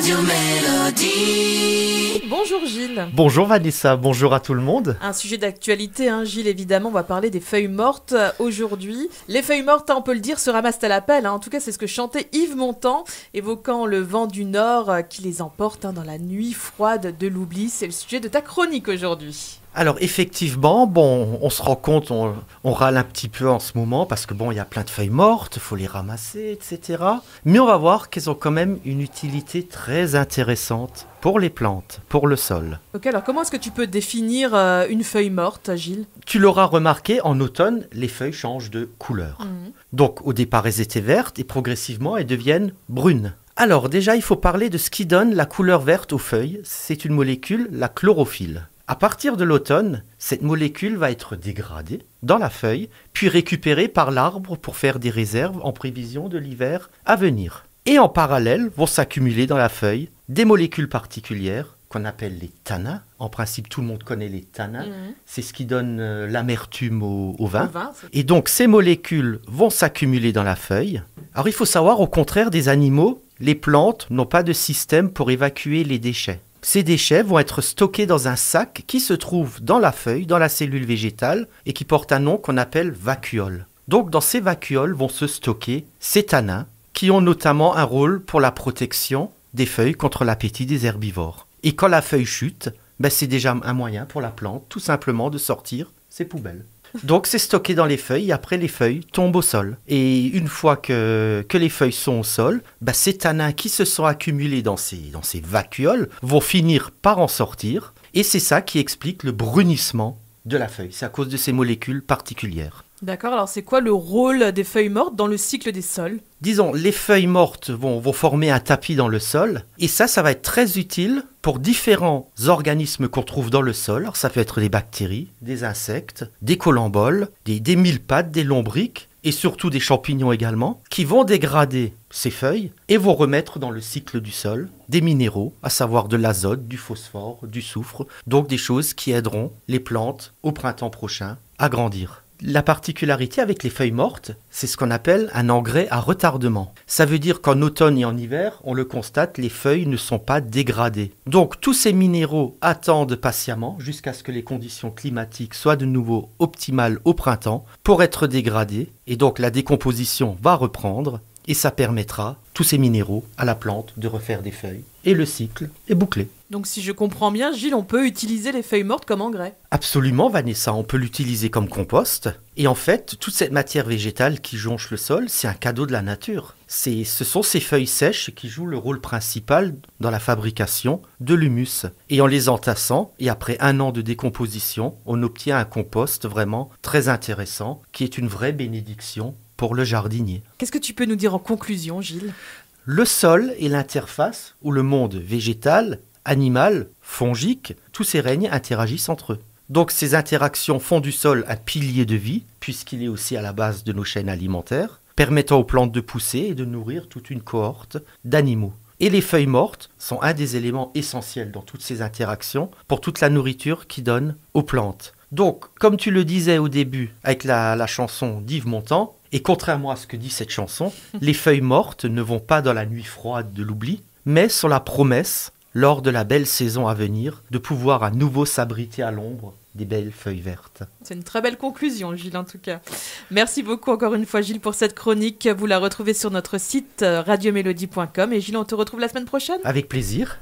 Radio Mélodie. Bonjour Gilles. Bonjour Vanessa, bonjour à tout le monde. Un sujet d'actualité, Gilles, évidemment, on va parler des feuilles mortes aujourd'hui. Les feuilles mortes, on peut le dire, se ramassent à la pelle. En tout cas, c'est ce que chantait Yves Montand, évoquant le vent du Nord qui les emporte dans la nuit froide de l'oubli. C'est le sujet de ta chronique aujourd'hui. Alors effectivement, on se rend compte, on râle un petit peu en ce moment parce que il y a plein de feuilles mortes, il faut les ramasser, etc. Mais on va voir qu'elles ont quand même une utilité très intéressante pour les plantes, pour le sol. Ok, alors comment est-ce que tu peux définir une feuille morte, Gilles ? Tu l'auras remarqué, en automne, les feuilles changent de couleur. Donc au départ, elles étaient vertes et progressivement, elles deviennent brunes. Alors déjà, il faut parler de ce qui donne la couleur verte aux feuilles. C'est une molécule, la chlorophylle. À partir de l'automne, cette molécule va être dégradée dans la feuille, puis récupérée par l'arbre pour faire des réserves en prévision de l'hiver à venir. Et en parallèle, vont s'accumuler dans la feuille des molécules particulières qu'on appelle les tanins. En principe, tout le monde connaît les tanins. C'est ce qui donne l'amertume au vin. Et donc, ces molécules vont s'accumuler dans la feuille. Alors, il faut savoir, au contraire des animaux, les plantes n'ont pas de système pour évacuer les déchets. Ces déchets vont être stockés dans un sac qui se trouve dans la feuille, dans la cellule végétale, et qui porte un nom qu'on appelle vacuole. Donc dans ces vacuoles vont se stocker ces tanins, qui ont notamment un rôle pour la protection des feuilles contre l'appétit des herbivores. Et quand la feuille chute, c'est déjà un moyen pour la plante, tout simplement, de sortir ses poubelles. Donc c'est stocké dans les feuilles et après les feuilles tombent au sol. Et une fois que les feuilles sont au sol, ces tanins qui se sont accumulés dans ces vacuoles vont finir par en sortir. Et c'est ça qui explique le brunissement de la feuille. C'est à cause de ces molécules particulières. D'accord, alors c'est quoi le rôle des feuilles mortes dans le cycle des sols ? Disons, les feuilles mortes vont former un tapis dans le sol, et ça va être très utile pour différents organismes qu'on trouve dans le sol. Alors ça peut être des bactéries, des insectes, des colamboles, des mille-pattes, des lombriques, et surtout des champignons également, qui vont dégrader ces feuilles et vont remettre dans le cycle du sol des minéraux, à savoir de l'azote, du phosphore, du soufre, donc des choses qui aideront les plantes au printemps prochain à grandir. La particularité avec les feuilles mortes, c'est ce qu'on appelle un engrais à retardement. Ça veut dire qu'en automne et en hiver, on le constate, les feuilles ne sont pas dégradées. Donc tous ces minéraux attendent patiemment jusqu'à ce que les conditions climatiques soient de nouveau optimales au printemps pour être dégradées. Et donc la décomposition va reprendre et ça permettra, tous ces minéraux, à la plante de refaire des feuilles. Et le cycle est bouclé. Donc si je comprends bien, Gilles, on peut utiliser les feuilles mortes comme engrais ? Absolument, Vanessa, on peut l'utiliser comme compost. Et en fait, toute cette matière végétale qui jonche le sol, c'est un cadeau de la nature. Ce sont ces feuilles sèches qui jouent le rôle principal dans la fabrication de l'humus. Et en les entassant, et après 1 an de décomposition, on obtient un compost vraiment très intéressant, qui est une vraie bénédiction pour le jardinier. Qu'est-ce que tu peux nous dire en conclusion, Gilles ? Le sol est l'interface où le monde végétal, animal, fongique, tous ces règnes interagissent entre eux. Donc ces interactions font du sol un pilier de vie, puisqu'il est aussi à la base de nos chaînes alimentaires, permettant aux plantes de pousser et de nourrir toute une cohorte d'animaux. Et les feuilles mortes sont un des éléments essentiels dans toutes ces interactions pour toute la nourriture qu'ils donnent aux plantes. Donc, comme tu le disais au début avec la chanson d'Yves Montand, et contrairement à ce que dit cette chanson, les feuilles mortes ne vont pas dans la nuit froide de l'oubli, mais sont la promesse, lors de la belle saison à venir, de pouvoir à nouveau s'abriter à l'ombre des belles feuilles vertes. C'est une très belle conclusion, Gilles, en tout cas. Merci beaucoup encore une fois, Gilles, pour cette chronique. Vous la retrouvez sur notre site radiomélodie.com. Et Gilles, on te retrouve la semaine prochaine ? Avec plaisir.